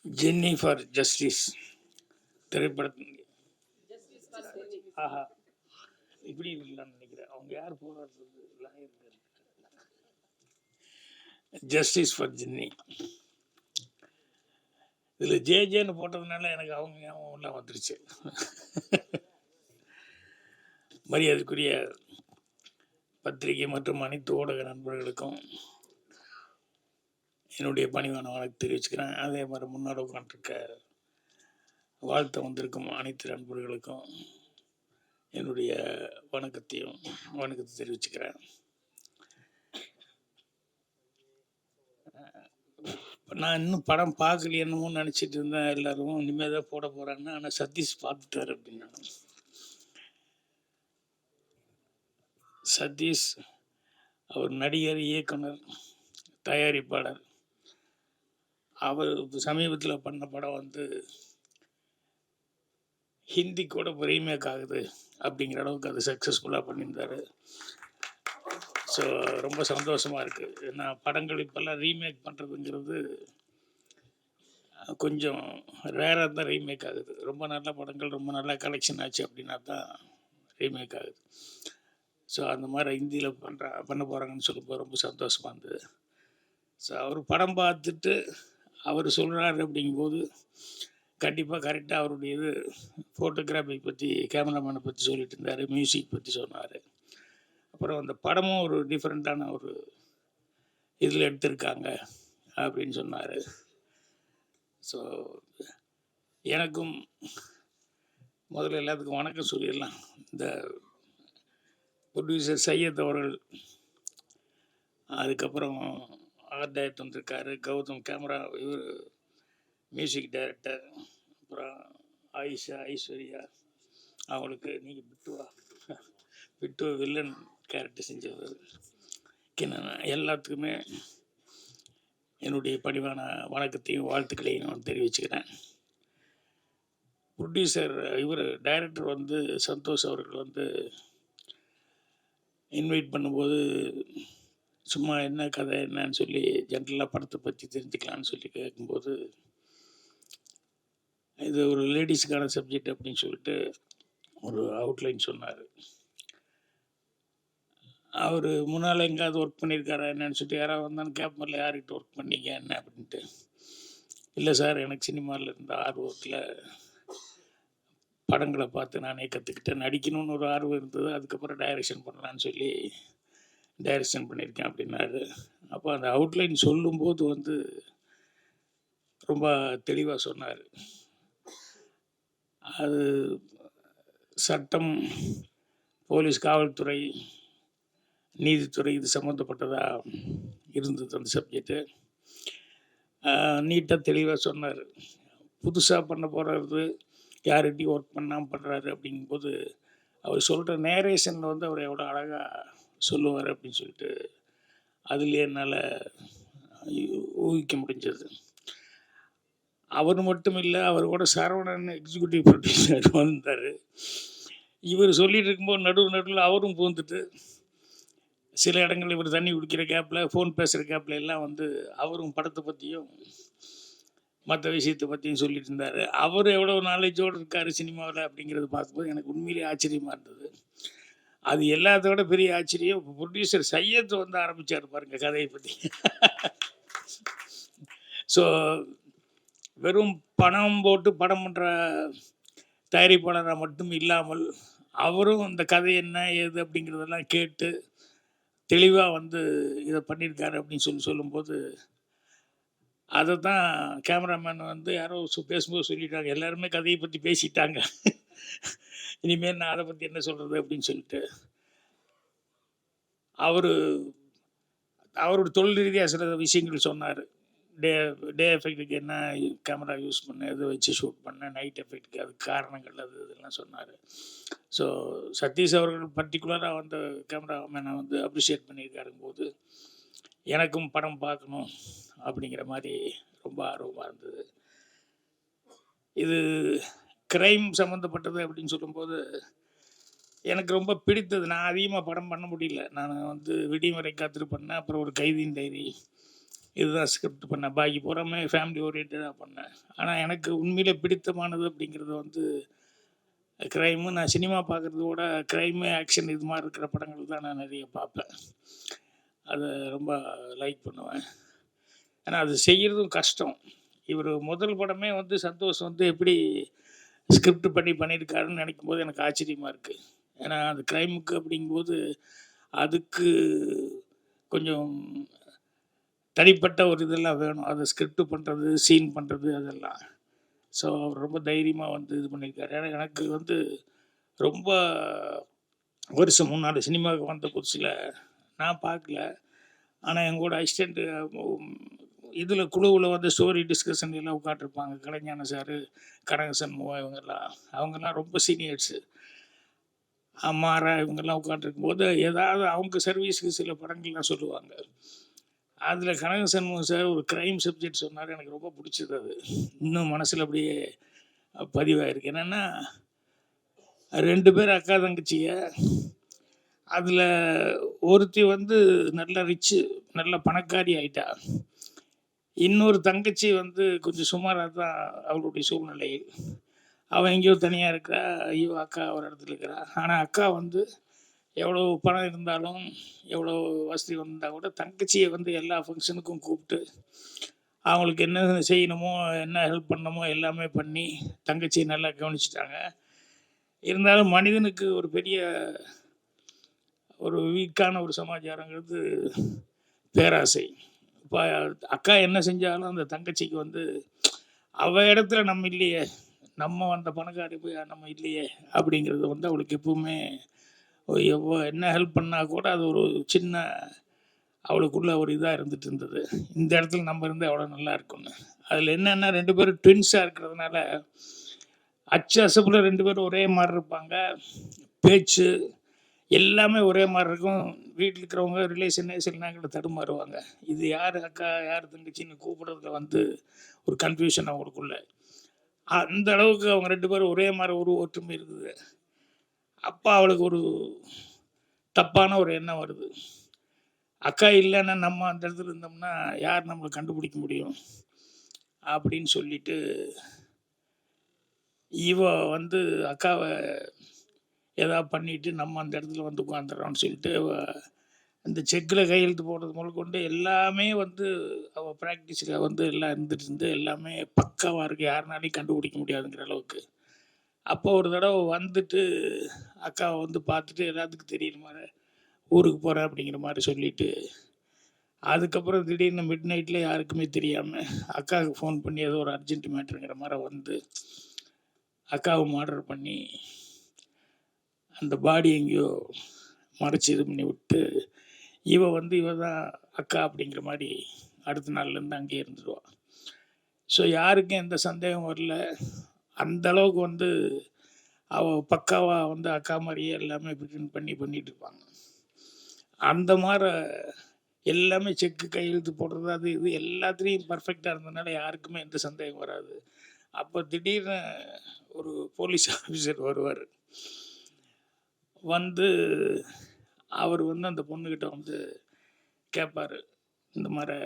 Jenny for justice திரைப்படத்தின் ஆஹா இப்படி இருக்கலாம்னு நினைக்கிறேன். அவங்க யார் போராடுறது ஜஸ்டிஸ் ஃபார் ஜென்னி. இதில் ஜேஜேன்னு போட்டதுனால எனக்கு அவங்க ஞாபகம் எல்லாம் வந்துருச்சு. மரியாதைக்குரிய பத்திரிகை மற்றும் அனைத்து ஊடக நண்பர்களுக்கும் என்னுடைய பணிவான வணக்கம் தெரிவிச்சுக்கிறேன். அதே மாதிரி முன்னாடி உட்காந்துருக்க வாழ்த்த வந்திருக்கும் அனைத்து நண்பர்களுக்கும் என்னுடைய வணக்கத்தை தெரிவிச்சுக்கிறேன். நான் இன்னும் படம் பார்க்கலையேன்னு நினச்சிட்டு இருந்தேன். எல்லாரும் இனிமேல் தான் போட போகிறாங்க. ஆனால் சதீஷ் பார்த்துட்டார் அப்படின்னு. சதீஷ் அவர் நடிகர், இயக்குனர், தயாரிப்பாளர். அவர் சமீபத்தில் பண்ண படம் வந்து ஹிந்தி கூட ரீமேக் ஆகுது அப்படிங்கிற அளவுக்கு அது சக்ஸஸ்ஃபுல்லாக பண்ணியிருந்தார். ஸோ ரொம்ப சந்தோஷமாக இருக்குது. ஏன்னா படங்கள் இப்போல்லாம் ரீமேக் பண்ணுறதுங்கிறது கொஞ்சம் ரேராக தான் ரீமேக் ஆகுது. ரொம்ப நல்ல படங்கள் ரொம்ப நல்லா கலெக்ஷன் ஆச்சு அப்படின்னா தான் ரீமேக் ஆகுது. ஸோ அந்த மாதிரி ஹிந்தியில் பண்ண போகிறாங்கன்னு சொல்லும்போது ரொம்ப சந்தோஷமாக இருந்தது. ஸோ அவர் படம் பார்த்துட்டு அவர் சொல்கிறாரு அப்படிங்கும்போது கண்டிப்பாக கரெக்டாக அவருடைய இது ஃபோட்டோகிராஃபி பற்றி, கேமராமேனை பற்றி சொல்லிட்டு இருந்தார், மியூசிக் பற்றி சொன்னார். அப்புறம் அந்த படமும் ஒரு டிஃப்ரெண்ட்டான ஒரு இதில் எடுத்திருக்காங்க அப்படின்னு சொன்னார். ஸோ எனக்கும் முதல்ல எல்லாத்துக்கும் வணக்கம் சொல்லிடலாம். இந்த ப்ரொடியூசர் சையத் அவர்கள், அதுக்கப்புறம் ஆர்ட் டைரக்டர் வந்திருக்காரு, கௌதம் கேமரா, இவர் மியூசிக் டைரக்டர், அப்புறம் ஐஸ்வர்யா அவங்களுக்கு நீங்கள் பிட்டு வில்லன் கேரக்டர் செஞ்சவர், எல்லாத்துக்குமே என்னுடைய பணிவான வணக்கத்தையும் வாழ்த்துக்களையும் நான் தெரிவிச்சுக்கிறேன். ப்ரொடியூசர் இவர் டைரக்டர் வந்து சந்தோஷ் அவர்கள் வந்து இன்வைட் பண்ணும்போது சும்மா என்ன கதை என்னன்னு சொல்லி ஜென்ரலாக படத்தை பற்றி தெரிஞ்சுக்கலான்னு சொல்லி கேட்கும்போது இது ஒரு லேடிஸுக்கான சப்ஜெக்ட் அப்படின்னு சொல்லிட்டு ஒரு அவுட்லைன் சொன்னார். அவர் முன்னால் எங்கேயாவது ஒர்க் பண்ணியிருக்காரா என்னன்னு சொல்லிட்டு யாராவது வந்தாலும் கேட்பதில்ல, யார்கிட்ட ஒர்க் பண்ணீங்க என்ன அப்படின்ட்டு. இல்லை சார், எனக்கு சினிமாவில் இருந்த ஆர்வத்தில் படங்களை பார்த்து நானே கற்றுக்கிட்டேன், நடிக்கணும்னு ஒரு ஆர்வம் இருந்தது, அதுக்கப்புறம் டைரக்ஷன் பண்ணலான்னு சொல்லி டைரக்ஷன் பண்ணியிருக்கேன் அப்படின்னாரு. அப்போ அந்த அவுட்லைன் சொல்லும்போது வந்து ரொம்ப தெளிவாக சொன்னார். அது சட்டம், போலீஸ், காவல்துறை, நீதித்துறை இது சம்மந்தப்பட்டதாக இருந்தது அந்த சப்ஜெக்டு. நீட்டாக தெளிவாக சொன்னார். புதுசாக பண்ண போகிறது, யார்கிட்டையும் ஒர்க் பண்ணாமல் பண்ணுறாரு அப்படிங்கும்போது அவர் சொல்கிற நேரேஷனில் வந்து அவர் எவ்வளோ அழகாக சொல்லுவார் அப்படின்னு சொல்லிட்டு அதுலேயே என்னால் ஊகிக்க முடிஞ்சது. அவர் மட்டும் இல்லை, அவர் கூட சரவணன் எக்ஸிக்யூட்டிவ் ப்ரொடியூசர் வந்தார். இவர் சொல்லிட்டு இருக்கும்போது நடுவில் அவரும் பூந்துட்டு சில இடங்கள் இவர் தண்ணி குடிக்கிற கேப்பில், ஃபோன் பேசுகிற கேப்பில் எல்லாம் வந்து அவரும் படத்தை பற்றியும் மற்ற விஷயத்தை பற்றியும் சொல்லிட்டு இருந்தார். அவர் எவ்வளோ நாலேஜோடு இருக்கார் சினிமாவில் அப்படிங்கிறது பார்க்கும்போது எனக்கு உண்மையிலேயே ஆச்சரியமாக இருந்தது. அது எல்லாத்தோட பெரிய ஆச்சரியம் ப்ரொடியூசர் சையத் வந்து ஆரம்பித்தார் பாருங்க கதையை பற்றி. ஸோ வெறும் பணம் போட்டு படம் பண்ணுற தயாரிப்பாளராக மட்டும் இல்லாமல் அவரும் இந்த கதை என்ன ஏது அப்படிங்கிறதெல்லாம் கேட்டு தெளிவாக வந்து இதை பண்ணியிருக்காரு அப்படின்னு சொல்லும்போது அதை தான் கேமராமேன் வந்து யாரோ பேசும்போது சொல்லிட்டாங்க, எல்லாருமே கதையை பற்றி பேசிட்டாங்க, இனிமேல் நான் அதை பற்றி என்ன சொல்கிறது அப்படின்னு சொல்லிட்டு அவரோட தொழில் ரீதியாக சில விஷயங்கள் சொன்னார். டே எஃபெக்ட்டுக்கு என்ன கேமரா யூஸ் பண்ண, எதை வச்சு ஷூட் பண்ண, நைட் எஃபெக்ட்டுக்கு அது காரணங்கள் அது இதெல்லாம் சொன்னார். ஸோ சதீஷ் அவர்கள் பர்டிகுலராக வந்து கேமராமேனை வந்து அப்ரிஷியேட் பண்ணியிருக்காருங்க போது எனக்கும் படம் பார்க்கணும் அப்படிங்கிற மாதிரி ரொம்ப ஆர்வமாக இருந்தது. இது கிரைம் சம்மந்தப்பட்டது அப்படின்னு சொல்லும்போது எனக்கு ரொம்ப பிடித்தது. நான் அதிகமாக படம் பண்ண முடியல. நான் வந்து விடிமுறை காத்திரு பண்ணேன், அப்புறம் ஒரு கைதியின் டைரி, இதுதான் ஸ்கிரிப்ட் பண்ணேன். பாக்கி பூராமே ஃபேமிலி ஓரியன்டடாக பண்ணேன். ஆனால் எனக்கு உண்மையிலே பிடித்தமானது அப்படிங்கிறது வந்து க்ரைமு. நான் சினிமா பார்க்குறத விட க்ரைமு, ஆக்ஷன் இது மாதிரி இருக்கிற படங்கள் தான் நான் நிறைய பார்ப்பேன். அதை ரொம்ப லைக் பண்ணுவேன். ஏன்னா அது செய்கிறதும் கஷ்டம். இவர் முதல் படமே வந்து சந்தோஷ் வந்து எப்படி ஸ்கிரிப்ட் பண்ணியிருக்காருன்னு நினைக்கும் போது எனக்கு ஆச்சரியமாக இருக்குது. ஏன்னா அது க்ரைமுக்கு அப்படிங்கும்போது அதுக்கு கொஞ்சம் தனிப்பட்ட ஒரு இதெல்லாம் வேணும். அதை ஸ்கிரிப்ட் பண்ணுறது, சீன் பண்ணுறது அதெல்லாம். ஸோ அவர் ரொம்ப தைரியமாக வந்து இது பண்ணியிருக்காரு. ஏன்னா எனக்கு வந்து ரொம்ப வருஷம் முன்னாடி சினிமாவுக்கு வந்த புதுசில் நான் பார்க்கல. ஆனால் எங்களோட அசிஸ்டண்ட்டு இதில் குழுவில் வந்து ஸ்டோரி டிஸ்கஷன் எல்லாம் உட்காந்துருப்பாங்க. கலைஞான சார், கனகசண்முகா அவங்கெல்லாம் ரொம்ப சீனியர்ஸு. அம்மாரா இவங்கெல்லாம் உட்காந்துருக்கும்போது ஏதாவது அவங்க சர்வீஸுக்கு சில படங்கள்லாம் சொல்லுவாங்க. அதில் கனகசண்முகம் சார் ஒரு க்ரைம் சப்ஜெக்ட் சொன்னார். எனக்கு ரொம்ப பிடிச்சது. அது இன்னும் மனசில் அப்படியே பதிவாயிருக்கு. என்னென்னா 2 பேர் அக்கா தங்கச்சிங்க. அதில் ஒருத்தி வந்து நல்ல ரிச்சு, நல்ல பணக்காரி ஆயிட்டா. இன்னொரு தங்கச்சி வந்து கொஞ்சம் சுமாராக தான் அவளுடைய சூழ்நிலை. அவன் எங்கேயோ தனியாக இருக்கிறா. ஐயோ அக்கா ஒரு இடத்துல இருக்கிறா. ஆனால் அக்கா வந்து எவ்வளோ பணம் இருந்தாலும், எவ்வளோ வசதி வந்தால் கூட தங்கச்சியை வந்து எல்லா ஃபங்க்ஷனுக்கும் கூப்பிட்டு அவங்களுக்கு என்ன செய்யணுமோ, என்ன ஹெல்ப் பண்ணணுமோ எல்லாமே பண்ணி தங்கச்சியை நல்லா கவனிச்சிட்டாங்க. இருந்தாலும் மனிதனுக்கு ஒரு பெரிய ஒரு வீக்கான ஒரு சமாச்சாரங்கிறது பேராசை. இப்போ அக்கா என்ன செஞ்சாலும் அந்த தங்கச்சிக்கு வந்து அவள் இடத்துல நம்ம இல்லையே, நம்ம அந்த பணக்காரி போய் நம்ம இல்லையே அப்படிங்கிறது வந்து அவளுக்கு எப்பவுமே என்ன ஹெல்ப் பண்ணால் கூட அது ஒரு சின்ன அவளுக்குள்ள ஒரு இதாக இருந்துட்டு இருந்தது. இந்த இடத்துல நம்ம இருந்தால் எவ்வளோ நல்லா இருக்கும்னு. அதில் என்னென்னா 2 பேரும் ட்வின்ஸாக இருக்கிறதுனால அச்சு அசப்பில் 2 பேரும் ஒரே மாதிரி இருப்பாங்க. பேச்சு எல்லாமே ஒரே மாதிரி இருக்கும். வீட்டில் இருக்கிறவங்க ரிலேஷனே சில நேரங்களில் தடுமாறுவாங்க. இது யார் அக்கா யார் தங்கச்சின்னு கூப்பிட்றதுல வந்து ஒரு கன்ஃபியூஷன் அவங்களுக்குள்ள. அந்த அளவுக்கு அவங்க 2 பேரும் ஒரே மாதிரி ஒரு ஒற்றுமை இருக்குது. அப்போ அவளுக்கு ஒரு தப்பான ஒரு எண்ணம் வருது. அக்கா இல்லைன்னா நம்ம அந்த இடத்துல இருந்தோம்னா யார் நம்மளை கண்டுபிடிக்க முடியும் அப்படின்னு சொல்லிட்டு இவ வந்து அக்காவை ஏதாவது பண்ணிவிட்டு நம்ம அந்த இடத்துல வந்து உட்காந்துடுறோம்னு சொல்லிட்டு அந்த செக்கில் கையெழுத்து போடுறது முதற்கொண்டு எல்லாமே வந்து அவள் ப்ராக்டிஸில் வந்து எல்லாம் இருந்துட்டு இருந்து எல்லாமே பக்காவாக இருக்குது. யாருனாலையும் கண்டுபிடிக்க முடியாதுங்கிற அளவுக்கு. அப்போ ஒரு தடவை வந்துட்டு அக்காவை வந்து பார்த்துட்டு எல்லாத்துக்கும் தெரியுற மாதிரி ஊருக்கு போகிறேன் அப்படிங்கிற மாதிரி சொல்லிவிட்டு அதுக்கப்புறம் திடீர்னு மிட் நைட்டில் யாருக்குமே தெரியாமல் அக்காவுக்கு ஃபோன் பண்ணி ஏதோ ஒரு அர்ஜென்ட் மேட்ருங்கிற மாதிரி வந்து அக்காவை மர்டர் பண்ணி அந்த பாடி எங்கேயோ மறைச்சி இது பண்ணி விட்டு இவ தான் அக்கா அப்படிங்கிற மாதிரி அடுத்த நாள்லேருந்து அங்கேயே இருந்துடுவாள். ஸோ யாருக்கும் எந்த சந்தேகம் வரல. அந்த அளவுக்கு வந்து அவள் பக்காவாக வந்து அக்கா மாதிரியே எல்லாமே ப்ரிட்டெண்ட் பண்ணிட்டு இருப்பாங்க. அந்த மாதிரி எல்லாமே செக்கு கையெழுத்து போடுறது அது இது எல்லாத்துலேயும் பர்ஃபெக்டாக இருந்ததுனால யாருக்குமே எந்த சந்தேகம் வராது. அப்போ திடீர்னு ஒரு போலீஸ் ஆஃபீஸர் வருவார். வந்து அவர் வந்து அந்த பொண்ணுக்கிட்ட வந்து கேட்பார், இந்த மாதிரி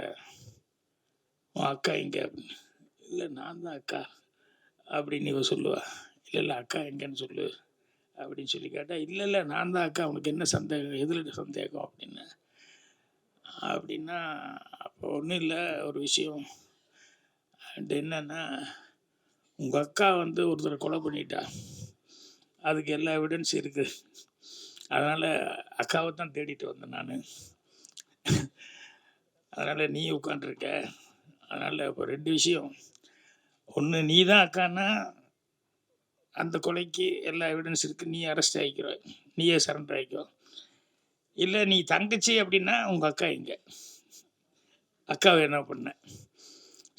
உன் அக்கா எங்கே அப்படின்னு. இல்லை நான் தான் அக்கா அப்படின்னு இவ சொல்லுவா. இல்லை அக்கா எங்கேன்னு சொல்லு அப்படின்னு சொல்லி கேட்டால் இல்லை நான் தான் அக்கா, உனக்கு என்ன சந்தேகம், எதில் சந்தேகம் அப்படின்னா அப்போ ஒன்றும் இல்லை, ஒரு விஷயம் என்னன்னா உங்கள் அக்கா வந்து ஒருத்தரை கொலை பண்ணிட்டா, அதுக்கு எல்லா எவிடன்ஸ் இருக்குது, அதனால் அக்காவை தான் தேடிட்டு வந்தேன் நான், அதனால் நீ உட்காண்ட்ருக்க, அதனால் இப்போ 2 விஷயம், ஒன்று நீ தான் அக்கான்னா அந்த கொலைக்கு எல்லா எவிடன்ஸ் இருக்குது, நீ அரெஸ்ட் ஆகிக்கிற, நீயே சரண்டர் ஆகிக்கோ, இல்லை நீ தங்கச்சி அப்படின்னா உங்கள் அக்கா எங்கே, அக்காவை என்ன பண்ண.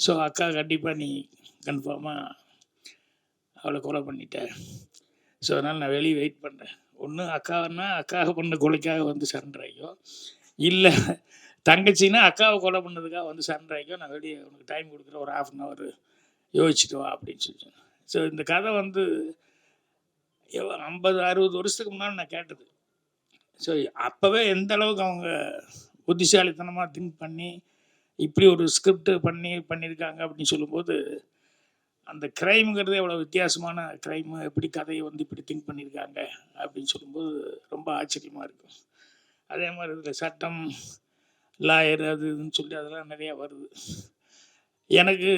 ஸோ அக்கா கண்டிப்பாக நீ கன்ஃபார்மாக அவளை கொலை பண்ணிட்ட. ஸோ அதனால் நான் வெளியே வெயிட் பண்ணுறேன். ஒன்று அக்காவுன்னா அக்காவை பண்ண கொலைக்காக வந்து சரண்டர் ஆகிக்கோ, இல்லை தங்கச்சின்னா அக்காவை கொலை பண்ணதுக்காக வந்து சரண்டர் ஆகிக்கோ, நான் வெளியே உனக்கு டைம் கொடுக்குறேன், ஒரு 1/2 hour யோசிச்சுட்டு வா அப்படின்னு சொல்லி. ஸோ இந்த கதை வந்து 50-60 வருஷத்துக்கு முன்னாடி நான் கேட்டது. ஸோ அப்போவே எந்த அளவுக்கு அவங்க புத்திசாலித்தனமாக திங்க் பண்ணி இப்படி ஒரு ஸ்கிரிப்ட் பண்ணியிருக்காங்க அப்படின்னு சொல்லும்போது, அந்த கிரைம்ங்கிறது எவ்வளோ வித்தியாசமான கிரைமு, எப்படி கதையை வந்து இப்படி திங்க் பண்ணியிருக்காங்க அப்படின்னு சொல்லும்போது ரொம்ப ஆச்சரியமாக இருக்கும். அதே மாதிரி இதில் சட்டம், லாயர் அது இதுன்னு சொல்லி அதெல்லாம் நிறையா வருது. எனக்கு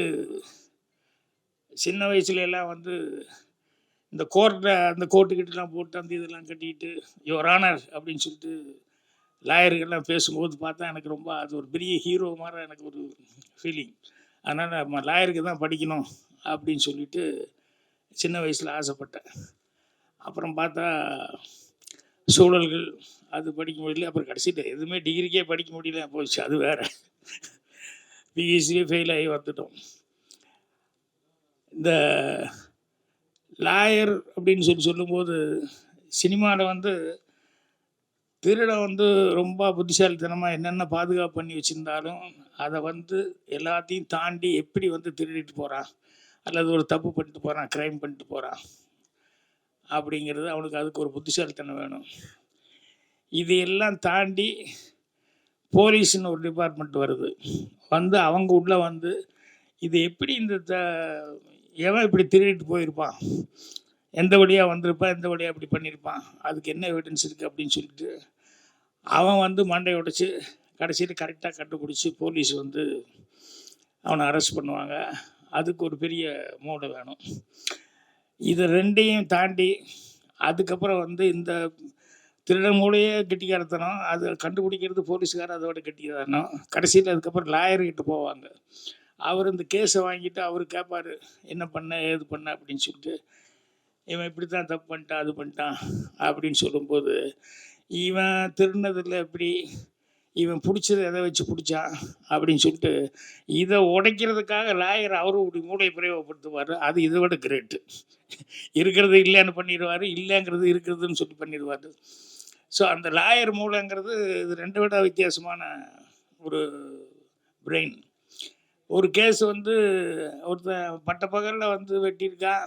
சின்ன வயசுல எல்லாம் வந்து இந்த அந்த கோட்டுக்கிட்டலாம் போட்டு அந்த இதெல்லாம் கட்டிக்கிட்டு யுவர் ஆனர் அப்படின்னு சொல்லிட்டு லாயர்கள்லாம் பேசும்போது பார்த்தா எனக்கு ரொம்ப அது ஒரு பெரிய ஹீரோ மாதிரி எனக்கு ஒரு ஃபீலிங். அதனால் நம்ம லாயருக்கு தான் படிக்கணும் அப்படின்னு சொல்லிட்டு சின்ன வயசில் ஆசைப்பட்டேன். அப்புறம் பார்த்தா சூழல்கள் அது படிக்க முடியல. அப்புறம் கடைசியில் எதுவுமே டிகிரிக்கே படிக்க முடியல போச்சு. அது வேறு பிஎஸ்சியே ஃபெயில் ஆகி வந்துட்டோம். இந்த லாயர் அப்படின்னு சொல்லும்போது சினிமாவில் வந்து திருடன் வந்து ரொம்ப புத்திசாலித்தனமாக என்னென்ன பாதுகாப்பு பண்ணி வச்சுருந்தாலும் அதை வந்து எல்லாத்தையும் தாண்டி எப்படி வந்து திருடிட்டு போகிறான், அல்லது ஒரு தப்பு பண்ணிட்டு போகிறான், க்ரைம் பண்ணிட்டு போகிறான் அப்படிங்கிறது அவனுக்கு அதுக்கு ஒரு புத்திசாலித்தனம் வேணும். இதையெல்லாம் தாண்டி போலீஸ்னு ஒரு டிபார்ட்மெண்ட் வருது. வந்து அவங்க உள்ளே வந்து இது எப்படி எவன் இப்படி திருடிட்டு போயிருப்பான், எந்த வழியாக வந்திருப்பான், எந்த வழியாக இப்படி பண்ணியிருப்பான், அதுக்கு என்ன எவிடன்ஸ் இருக்குது அப்படின்னு சொல்லிட்டு அவன் வந்து மண்டையை உடைச்சி கடைசியில் கரெக்டாக கண்டுபிடிச்சி போலீஸ் வந்து அவனை அரெஸ்ட் பண்ணுவாங்க. அதுக்கு ஒரு பெரிய மூளை வேணும். இது ரெண்டையும் தாண்டி அதுக்கப்புறம் வந்து இந்த திருடன் மூலையே கெட்டிக்காரத்தனம், அதை கண்டுபிடிக்கிறது போலீஸ்காரர் அதோட கெட்டிக்காரத்தனம். கடைசியில் அதுக்கப்புறம் லாயர்கிட்ட போவாங்க. அவர் இந்த கேஸை வாங்கிட்டு அவர் கேட்பார், என்ன பண்ண ஏது பண்ண அப்படின்னு சொல்லிட்டு. இவன் இப்படி தான் தப்பு பண்ணிட்டான், அது பண்ணிட்டான் அப்படின்னு சொல்லும்போது இவன் திருடினதில் எப்படி, இவன் பிடிச்சது எதை வச்சு பிடிச்சான் அப்படின்னு சொல்லிட்டு இதை உடைக்கிறதுக்காக லாயர் அவரும் இப்படி மூளையை பிரயோகப்படுத்துவார். அது இதை விட கிரேட்டு. இருக்கிறது இல்லைன்னு பண்ணிடுவார், இல்லைங்கிறது இருக்கிறதுன்னு சொல்லி பண்ணிடுவார். ஸோ அந்த லாயர் மூளைங்கிறது இது ரெண்டு விட வித்தியாசமான ஒரு பிரெயின். ஒரு கேஸ் வந்து ஒருத்தன் பட்ட பகலில் வந்து வெட்டியிருக்கான்,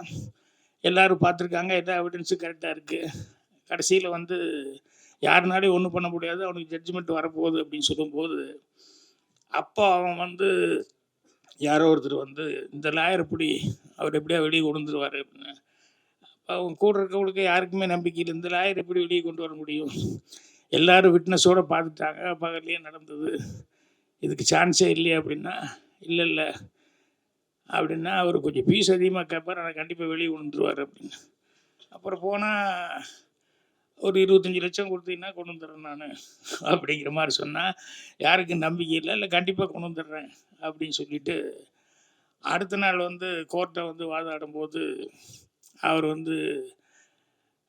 எல்லோரும் பார்த்துருக்காங்க, எல்லா எவிடன்ஸும் கரெக்டாக இருக்குது. கடைசியில் வந்து யாருனாலையும் ஒன்றும் பண்ண முடியாது, அவனுக்கு ஜட்ஜ்மெண்ட் வரப்போகுது அப்படின்னு சொல்லும்போது அப்போ அவன் வந்து யாரோ ஒருத்தர் வந்து இந்த லாயர் எப்படி அவர் எப்படியா வெளியே கொண்டு வந்துடுவார் அப்படின்னு. அவங்க கூட இருக்கவங்களுக்கு யாருக்குமே நம்பிக்கை இல்லை, இந்த லாயர் எப்படி வெளியே கொண்டு வர முடியும், எல்லோரும் விட்னஸோடு பார்த்துட்டாங்க, பகல்லையே நடந்தது, இதுக்கு சான்ஸே இல்லையா அப்படின்னா இல்லை அப்படின்னா அவர் கொஞ்சம் ஃபீஸ் அதிகமாக கேட்பார், ஆனால் கண்டிப்பாக வெளியே கொண்டு வந்துடுவார் அப்படின்னு. அப்புறம் போனால் ஒரு 25 லட்சம் கொடுத்தீங்கன்னா கொண்டு வந்துடுறேன் நான் அப்படிங்கிற மாதிரி சொன்னால் யாருக்கும் நம்பிக்கை இல்லை கண்டிப்பாக கொண்டு வந்துடுறேன் அப்படின்னு சொல்லிட்டு அடுத்த நாள் வந்து கோர்ட்டை வந்து வாதாடும்போது அவர் வந்து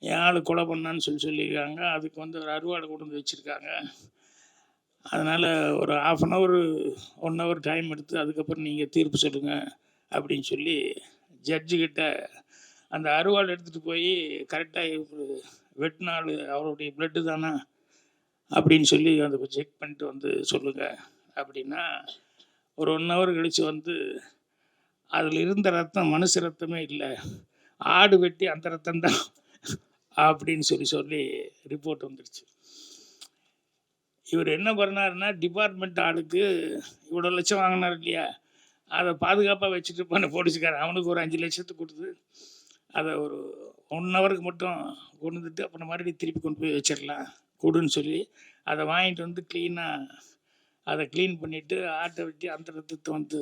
என் ஆள் கொலை பண்ணான்னு சொல்லியிருக்காங்க. அதுக்கு வந்து ஒரு அறுவாடை கொண்டு வந்து வச்சுருக்காங்க. அதனால் ஒரு 1/2 ஹவர் டைம் எடுத்து அதுக்கப்புறம் நீங்கள் தீர்ப்பு சொல்லுங்கள் அப்படின்னு சொல்லி ஜட்ஜுக்கிட்ட அந்த அறுவாள் எடுத்துகிட்டு போய் கரெக்டாக வெட்டினாள் அவருடைய பிளட்டு தானே அப்படின்னு சொல்லி அதை செக் பண்ணிட்டு வந்து சொல்லுங்கள் அப்படின்னா ஒரு 1 ஹவர் கழித்து வந்து அதில் இருந்த ரத்தம் மனுஷ ரத்தமே இல்லை, ஆடு வெட்டி அந்த ரத்தம் தான் அப்படின்னு சொல்லி ரிப்போர்ட் வந்துடுச்சு. இவர் என்ன பண்ணாருன்னா டிபார்ட்மெண்ட் ஆளுக்கு இவ்வளோ லட்சம் வாங்கினார் இல்லையா, அதை பாதுகாப்பாக வச்சுட்டு பண்ண போலீஸ்காரன் அவனுக்கு ஒரு 5 லட்சத்துக்கு கொடுத்து அதை ஒரு 1 ஹவருக்கு மட்டும் கொண்டு வந்துட்டு அப்புறம் மறுபடியும் திருப்பி கொண்டு போய் வச்சிடலாம் கொடுன்னு சொல்லி அதை வாங்கிட்டு வந்து அதை க்ளீன் பண்ணிவிட்டு ஆட்டை வெட்டி அந்த ரத்தத்தை வந்து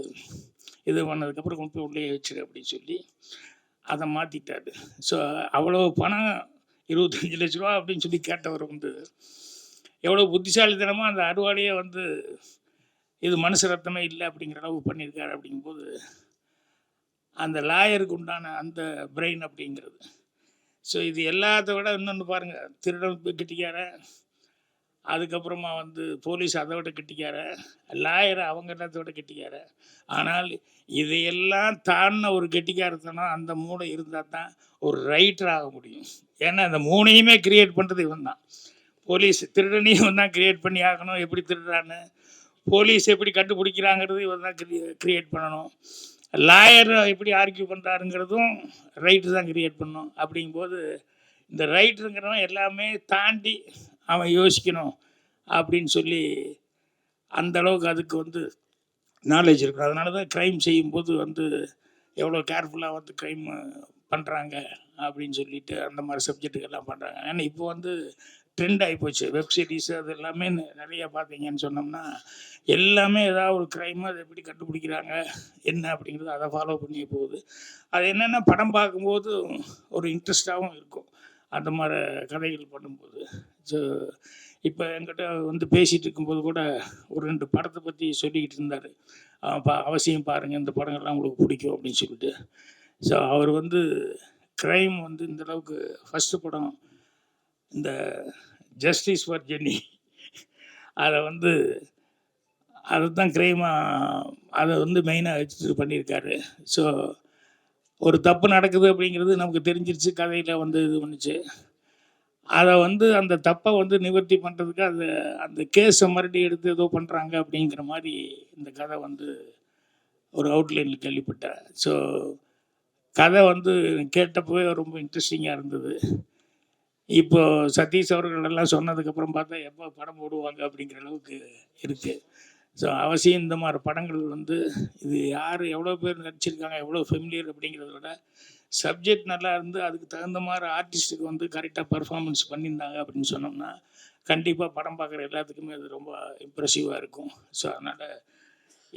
இது பண்ணதுக்கப்புறம் கொண்டு போய் உள்ளே வச்சிரு அப்படின்னு சொல்லி அதை மாற்றிட்டாரு. ஸோ அவ்வளோ பணம் 25 லட்ச ரூபா அப்படின்னு சொல்லி கேட்டவர் வந்து எவ்வளோ புத்திசாலித்தனமாக அந்த அறுவாலையே வந்து இது மனுஷ ரத்தமே இல்லை அப்படிங்கிற அளவு பண்ணியிருக்காரு. அப்படிங்கும்போது அந்த லாயருக்கு உண்டான அந்த பிரெயின் அப்படிங்கிறது. ஸோ இது எல்லாத்த விட இன்னொன்று பாருங்கள், திருடன் கெட்டிக்காரன், அதுக்கப்புறமா வந்து போலீஸ் அதை விட கெட்டிக்காரன், லாயரை அவங்க எல்லாத்த விட கெட்டிக்காரன். ஆனால் இதையெல்லாம் தாண்டின ஒரு கெட்டிக்காரத்தனம் அந்த மூளை இருந்தால் தான் ஒரு ரைட்டர் ஆக முடியும். ஏன்னா அந்த மூணையுமே கிரியேட் பண்ணுறது இவன் தான். போலீஸ் திருடனையும் தான் கிரியேட் பண்ணி ஆகணும், எப்படி திருடுறான்னு, போலீஸ் எப்படி கண்டுபிடிக்கிறாங்கிறது இவன் தான் கிரியேட் பண்ணணும், லாயர் எப்படி ஆர்கியூ பண்ணுறாருங்கிறதும் ரைட்டு தான் கிரியேட் பண்ணணும். அப்படிங்கும்போது இந்த ரைட்டருங்கிறவன் எல்லாமே தாண்டி அவன் யோசிக்கணும் அப்படின்னு சொல்லி அந்தளவுக்கு அதுக்கு வந்து நாலேஜ் இருக்கும். அதனால தான் க்ரைம் செய்யும்போது வந்து எவ்வளோ கேர்ஃபுல்லாக வந்து க்ரைம் பண்ணுறாங்க அப்படின்னு சொல்லிட்டு அந்த மாதிரி சப்ஜெக்ட்டுக்கெல்லாம் பண்ணுறாங்க. ஏன்னா இப்போ வந்து ட்ரெண்ட் ஆகிப்போச்சு. வெப் சீரிஸ் அது எல்லாமே நிறையா பார்த்தீங்கன்னு சொன்னோம்னா எல்லாமே ஏதாவது ஒரு க்ரைமு அதை எப்படி கண்டுபிடிக்கிறாங்க என்ன அப்படிங்கிறது அதை ஃபாலோ பண்ணி போகுது. அது என்னென்னா படம் பார்க்கும்போது ஒரு இன்ட்ரெஸ்டாகவும் இருக்கும் அந்த மாதிரி கதைகள் பண்ணும்போது. ஸோ இப்போ என்கிட்ட வந்து பேசிகிட்டு இருக்கும்போது கூட ஒரு 2 படத்தை பற்றி சொல்லிக்கிட்டு இருந்தார். அவசியம் பாருங்கள் இந்த படங்கள்லாம் உங்களுக்கு பிடிக்கும் அப்படின்னு சொல்லிட்டு. ஸோ அவர் வந்து க்ரைம் வந்து இந்தளவுக்கு ஃபஸ்ட்டு படம் இந்த ஜஸ்டிஸ் ஃபார் ஜென்னி அதை வந்து அதுதான் க்ரைமாக அதை வந்து மெயினாக வச்சு பண்ணியிருக்காரு. ஸோ ஒரு தப்பு நடக்குது அப்படிங்கிறது நமக்கு தெரிஞ்சிருச்சு, கதையில் வந்து இது பண்ணுச்சு. அதை வந்து அந்த தப்பை வந்து நிவர்த்தி பண்ணுறதுக்கு அது அந்த கேஸை மறுபடியும் எடுத்து ஏதோ பண்ணுறாங்க அப்படிங்கிற மாதிரி இந்த கதை வந்து ஒரு அவுட்லைனில் கேள்விப்பட்டேன். ஸோ கதை வந்து கேட்டப்போவே ரொம்ப இன்ட்ரெஸ்டிங்காக இருந்தது. இப்போது சதீஷ் அவர்களெல்லாம் சொன்னதுக்கப்புறம் பார்த்தா எப்போ படம் போடுவாங்க அப்படிங்கிற அளவுக்கு இருக்குது. ஸோ அவசியம் இந்த மாதிரி படங்கள் வந்து இது யார் எவ்வளோ பேர் நடிச்சிருக்காங்க எவ்வளோ ஃபெமிலியர் அப்படிங்கிறத விட சப்ஜெக்ட் நல்லா இருந்து அதுக்கு தகுந்த மாதிரி ஆர்டிஸ்ட்டுக்கு வந்து கரெக்டாக பர்ஃபார்மன்ஸ் பண்ணியிருந்தாங்க அப்படின்னு சொன்னோம்னா கண்டிப்பாக படம் பார்க்குற எல்லாத்துக்குமே அது ரொம்ப இம்ப்ரெசிவாக இருக்கும். ஸோ அதனால்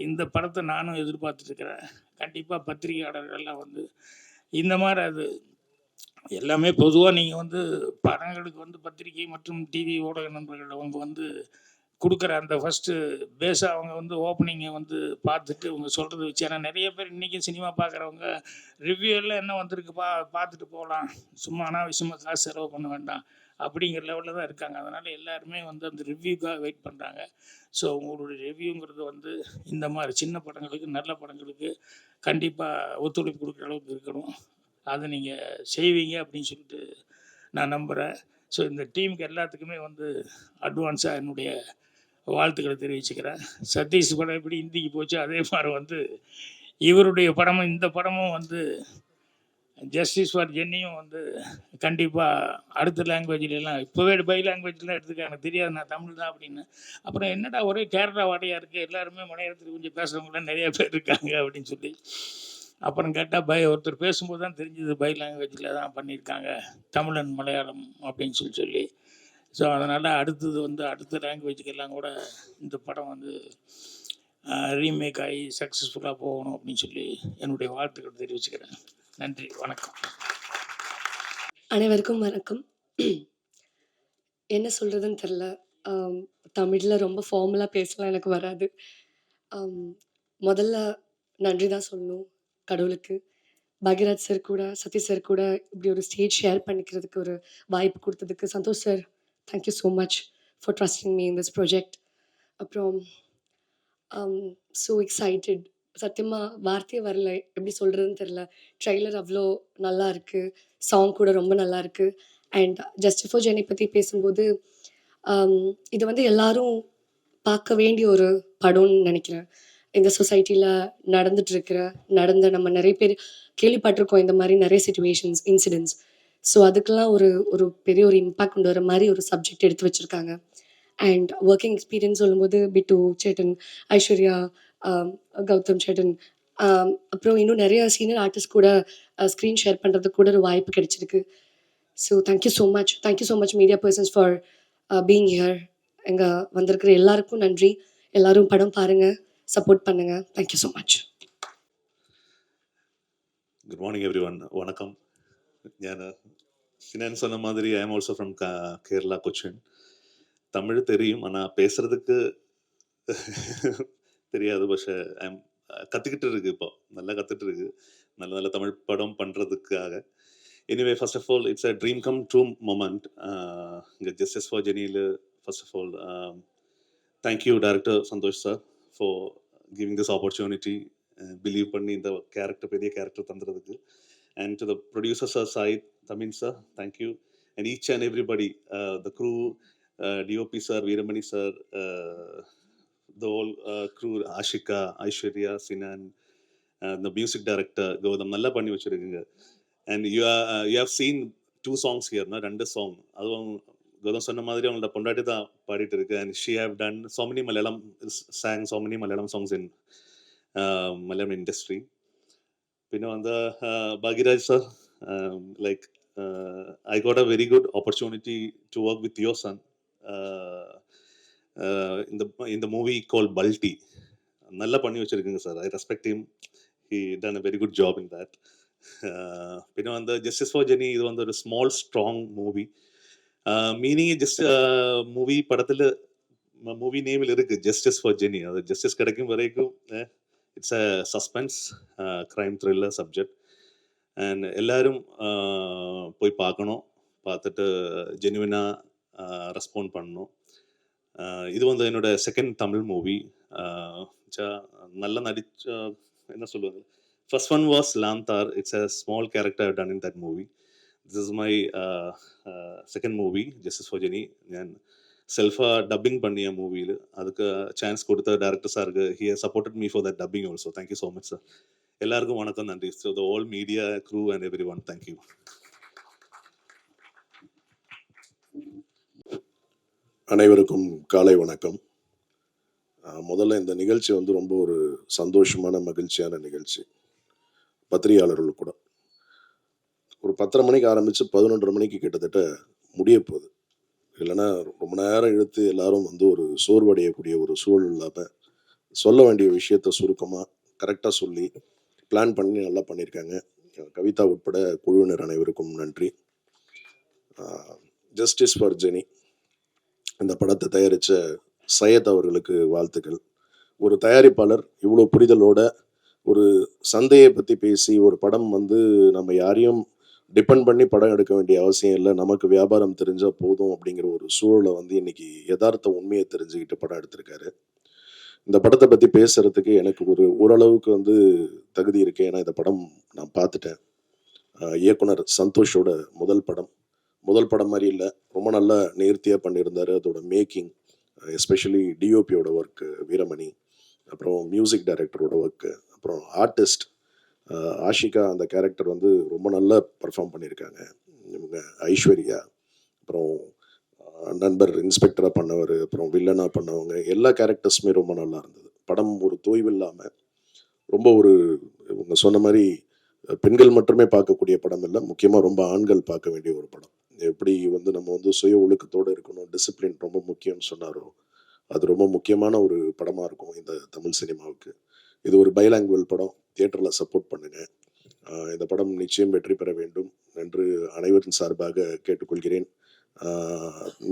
இந்த படத்தை நானும் எதிர்பார்த்துட்ருக்கிறேன். கண்டிப்பாக பத்திரிகையாளர்கள்லாம் வந்து இந்த மாதிரி அது எல்லாமே பொதுவாக நீங்கள் வந்து படங்களுக்கு வந்து பத்திரிகை மற்றும் டிவி ஊடக நண்பர்கள் அவங்க வந்து கொடுக்குற அந்த ஃபஸ்ட்டு பேஸாக அவங்க வந்து ஓப்பனிங்கை வந்து பார்த்துட்டு அவங்க சொல்கிறத வச்சு, ஏன்னா நிறைய பேர் இன்றைக்கும் சினிமா பார்க்குறவங்க ரிவ்யூ எல்லாம் என்ன வந்திருக்குப்பா பார்த்துட்டு போகலாம், சும்மா அனாவசியமாக காசு செலவு பண்ண வேண்டாம் அப்படிங்கிற லெவலில் தான் இருக்காங்க. அதனால் எல்லாருமே வந்து அந்த ரிவ்யூக்காக வெயிட் பண்ணுறாங்க. ஸோ உங்களுடைய ரிவ்யூங்கிறது வந்து இந்த மாதிரி சின்ன படங்களுக்கு நல்ல படங்களுக்கு கண்டிப்பாக ஒத்துழைப்பு கொடுக்குற அளவுக்கு இருக்கணும். அதை நீங்கள் செய்வீங்க அப்படின்னு சொல்லிட்டு நான் நம்புகிறேன். ஸோ இந்த டீமுக்கு எல்லாத்துக்குமே வந்து அட்வான்ஸாக என்னுடைய வாழ்த்துக்களை தெரிவிச்சுக்கிறேன். சதீஷ் படம் எப்படி ஹிந்திக்கு போச்சு அதே மாதிரி வந்து இவருடைய படமும் இந்த படமும் வந்து ஜஸ்டிஸ் ஃபார் ஜென்னியும் வந்து கண்டிப்பாக அடுத்த லாங்குவேஜ்லாம் இப்போவே பை லாங்குவேஜ்லாம் எடுத்துக்க எனக்கு தெரியாது, நான் தமிழ் தான் அப்படின்னு. அப்புறம் என்னடா ஒரே கேரளா வாடையாக இருக்குது, எல்லாருமே மலையாளத்தில் கொஞ்சம் பேசுகிறவங்களாம் நிறைய பேர் இருக்காங்க அப்படின்னு சொல்லி அப்புறம் கேட்டால் ஒருத்தர் பேசும்போது தான் தெரிஞ்சது பை லாங்குவேஜில் தான் பண்ணியிருக்காங்க, தமிழன் மலையாளம் அப்படின்னு சொல்லி. ஸோ அதனால் அடுத்தது வந்து அடுத்த லாங்குவேஜுக்கெல்லாம் கூட இந்த படம் வந்து ரீமேக் ஆகி சக்ஸஸ்ஃபுல்லாக போகணும் அப்படின்னு சொல்லி என்னுடைய வாழ்த்துக்கள் தெரிவிச்சுக்கிறேன். நன்றி, வணக்கம். அனைவருக்கும் வணக்கம். என்ன சொல்கிறதுன்னு தெரில. தமிழில் ரொம்ப ஃபார்மலாக பேசலாம் எனக்கு வராது. முதல்ல நன்றி தான் சொல்லணும் கடவுளுக்கு. பாக்யராஜ் சார் கூட, சதீஷ் சார் கூட இப்படி ஒரு ஸ்டேஜ் ஷேர் பண்ணிக்கிறதுக்கு ஒரு வாய்ப்பு கொடுத்ததுக்கு Santhosh sir, thank you so much for trusting me in this project. அப்புறம் ஸோ எக்ஸைட்டட். சத்தியமாக வார்த்தையே வரல, எப்படி சொல்கிறதுன்னு தெரில. ட்ரெய்லர் அவ்வளோ நல்லா இருக்குது, சாங் கூட ரொம்ப நல்லா இருக்குது. அண்ட் ஜஸ்டிஸ் ஃபார் ஜென்னி பற்றி பேசும்போது இது வந்து எல்லாரும் பார்க்க வேண்டிய ஒரு படம்னு நினைக்கிறேன். இந்த சொசைட்டியில் நடந்த நம்ம நிறைய பேர் கேள்விப்பட்டிருக்கோம் இந்த மாதிரி நிறைய சிச்சுவேஷன்ஸ், இன்சிடென்ட்ஸ். ஸோ அதுக்கெல்லாம் ஒரு ஒரு பெரிய ஒரு இம்பேக்ட் கொண்டு வர மாதிரி ஒரு சப்ஜெக்ட் எடுத்து வச்சுருக்காங்க. அண்ட் ஒர்க்கிங் எக்ஸ்பீரியன்ஸ் சொல்லும்போது பிட்டு சேட்டன், ஐஸ்வர்யா, கௌதம் சேட்டன், அப்புறம் இன்னும் நிறைய சீனியர் ஆர்டிஸ்ட் கூட ஸ்க்ரீன் ஷேர் பண்ணுறதுக்கு கூட ஒரு வாய்ப்பு கிடைச்சிருக்கு. So thank you so much media persons for being here. எங்கே வந்திருக்கிற எல்லாருக்கும் நன்றி. எல்லாரும் படம் பாருங்கள், சப்போர்ட் பண்ணுங்கள். Thank you so much. Good morning every one. வணக்கம். ഞാൻ சினன் சொன்ன மாதிரி I am also from Kerala, Cochin. Tamil தெரியும், ஆனால் பேசுறதுக்கு தெரியாது. பட் கற்றுக்கிட்டு இருக்கு, இப்போ நல்லா கற்றுட்டு இருக்கு நல்ல நல்ல தமிழ் படம் பண்ணுறதுக்காக. Anyway, first of all it's a dream come true moment. இங்கே ஜஸ்டிஸ் ஃபார் ஜெனியில் first of all thank you director Santhosh sir for giving this opportunity, believe பண்ணி இந்த கேரக்டர், பெரிய கேரக்டர் தந்துறதுக்கு. And to the producer sir, Said, Tamin sir, thank you. And each and everybody, the crew, DOP sir, Veeramani sir, the whole crew, Ashika, Aishwarya, Sinan, the music director, Gaudam, nalla panni vechirukkinga. And you have seen 2 songs here, na rendu song. Adum Gaudam sonna madiri avanga pondati da paadittu irukku. And she have done so many Malayalam songs in Malayalam industry. പിന്നെ വന്ന Bhagyaraj sir, like I got a very good opportunity to work with your son in the movie called Balti. நல்லா பண்ணி வச்சிருக்குங்க sir. I respect him. He done a very good job in that. പിന്നെ வந்து justice for Jenny இது வந்து ஒரு small strong movie. Meaning just movie படத்தில் movie நேமில் இருக்கு ஜஸ்டிஸ் ஃபார் ஜெனி. அது ஜஸ்டிஸ் கிடைக்கும் வரைக்கும் it's a suspense crime thriller subject. And எல்லாரும் போய் பார்க்கணும். பார்த்துட்டு ஜெனுவினாக ரெஸ்பாண்ட் பண்ணணும். இது வந்து என்னோட செகண்ட் தமிழ் மூவி. நல்லா நடிச்ச என்ன சொல்லுவாங்க, first one was Laandhar. It's a small character I've done in that movie. This is my second movie justice for Jeni. ഞാൻ സെൽഫാக ഡബിങ് பண்ணிய மூவியில் அதுக்கு சான்ஸ் கொடுத்த டேரக்டர் சாருக்கு he has supported me for that dubbing also. Thank you so much sir. எல்லாருக்கும் வணக்கம், நன்றி. So the whole media crew and everyone, thank you. அனைவருக்கும் காலை வணக்கம். முதல்ல இந்த நிகழ்ச்சி வந்து ரொம்ப ஒரு சந்தோஷமான மகிழ்ச்சியான நிகழ்ச்சி. பத்திரிகையாளர்கள் கூட ஒரு 10:30 மணிக்கு ஆரம்பித்து 11:30 மணிக்கு கிட்டத்தட்ட முடிய போகுது. இல்லைன்னா ரொம்ப நேரம் இழுத்து எல்லாரும் வந்து ஒரு சோர்வடையக்கூடிய ஒரு சூழல் இல்லாமல் சொல்ல வேண்டிய விஷயத்த சுருக்கமாக கரெக்டாக சொல்லி பிளான் பண்ணி நல்லா பண்ணியிருக்காங்க. கவிதா உட்பட குழுவினர் அனைவருக்கும் நன்றி. ஜஸ்டிஸ் ஃபார் ஜெனி இந்த படத்தை தயாரித்த சையத் அவர்களுக்கு வாழ்த்துக்கள். ஒரு தயாரிப்பாளர் இவ்வளோ புரிதலோட ஒரு சந்தையை பற்றி பேசி ஒரு படம் வந்து நம்ம யாரையும் டிபெண்ட் பண்ணி படம் எடுக்க வேண்டிய அவசியம் இல்லை, நமக்கு வியாபாரம் தெரிஞ்சால் போதும் அப்படிங்கிற ஒரு சூழலை வந்து இன்னைக்கு யதார்த்த உண்மையை தெரிஞ்சுக்கிட்டு படம் எடுத்திருக்காரு. இந்த படத்தை பற்றி பேசுறதுக்கு எனக்கு ஓரளவுக்கு வந்து தகுதி இருக்கு. ஏன்னா இந்த படம் நான் பார்த்துட்டேன். இயக்குனர் சந்தோஷோட முதல் படம் மாதிரி இல்லை, ரொம்ப நல்லா நேர்த்தியாக பண்ணியிருந்தார். அதோட மேக்கிங், எஸ்பெஷலி டிஓபியோட ஒர்க்கு வீரமணி, அப்புறம் மியூசிக் டைரக்டரோட ஒர்க்கு, அப்புறம் ஆர்டிஸ்ட் ஆஷிகா அந்த கேரக்டர் வந்து ரொம்ப நல்லா பர்ஃபார்ம் பண்ணியிருக்காங்க. இவங்க ஐஸ்வர்யா, அப்புறம் நண்பர் இன்ஸ்பெக்டராக பண்ணவர், அப்புறம் வில்லனாக பண்ணவங்க, எல்லா கேரக்டர்ஸுமே ரொம்ப நல்லா இருந்தது. படம் ஒரு தொய்வு இல்லாமல் ரொம்ப ஒரு இவங்க சொன்ன மாதிரி பெண்கள் மட்டுமே பார்க்கக்கூடிய படம் இல்லை, முக்கியமாக ரொம்ப ஆண்கள் பார்க்க வேண்டிய ஒரு படம். எப்படி வந்து நம்ம வந்து சுய ஒழுக்கத்தோடு இருக்கணும், டிசிப்ளின் ரொம்ப முக்கியம்னு சொன்னாரோ, அது ரொம்ப முக்கியமான ஒரு படமாக இருக்கும் இந்த தமிழ் சினிமாவுக்கு. இது ஒரு பைலாங்குவல் படம், தியேட்டரில் சப்போர்ட் பண்ணுங்கள். இந்த படம் நிச்சயம் வெற்றி பெற வேண்டும் என்று அனைவரின் சார்பாக கேட்டுக்கொள்கிறேன்.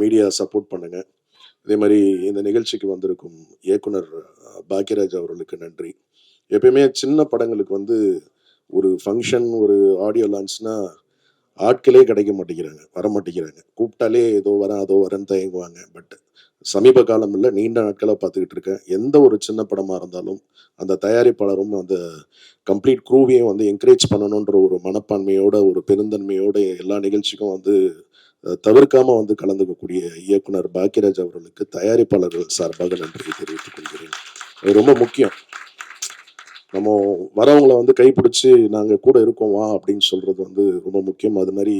மீடியா சப்போர்ட் பண்ணுங்கள். இதே மாதிரி இந்த நிகழ்ச்சிக்கு வந்திருக்கும் இயக்குனர் பாக்யராஜ் அவர்களுக்கு நன்றி. எப்பயுமே சின்ன படங்களுக்கு வந்து ஒரு ஃபங்க்ஷன், ஒரு ஆடியோ லான்ச்னா ஆட்களே கிடைக்க மாட்டேங்கிறாங்க, வர மாட்டேங்கிறாங்க. கூப்பிட்டாலே ஏதோ வரேன் அதோ வரேன்னு தயங்குவாங்க. பட் சமீப காலம் இல்லை, நீண்ட நாட்களாக பார்த்துக்கிட்டு இருக்கேன். எந்த ஒரு சின்ன படமாக இருந்தாலும் அந்த தயாரிப்பாளரும் அந்த கம்ப்ளீட் க்ரூவையும் வந்து என்கரேஜ் பண்ணணுன்ற ஒரு மனப்பான்மையோட, ஒரு பெருந்தன்மையோட எல்லா நிகழ்ச்சிக்கும் வந்து தவிர்க்காம வந்து கலந்துக்கக்கூடிய இயக்குனர் பாக்யராஜ் அவர்களுக்கு தயாரிப்பாளர்கள் சார்பாக நன்றி தெரிவித்துக் கொள்கிறேன். அது ரொம்ப முக்கியம். நம்ம வரவங்களை வந்து கைப்பிடிச்சு நாங்கள் கூட இருக்கோம் வா அப்படின்னு சொல்றது வந்து ரொம்ப முக்கியம். அது மாதிரி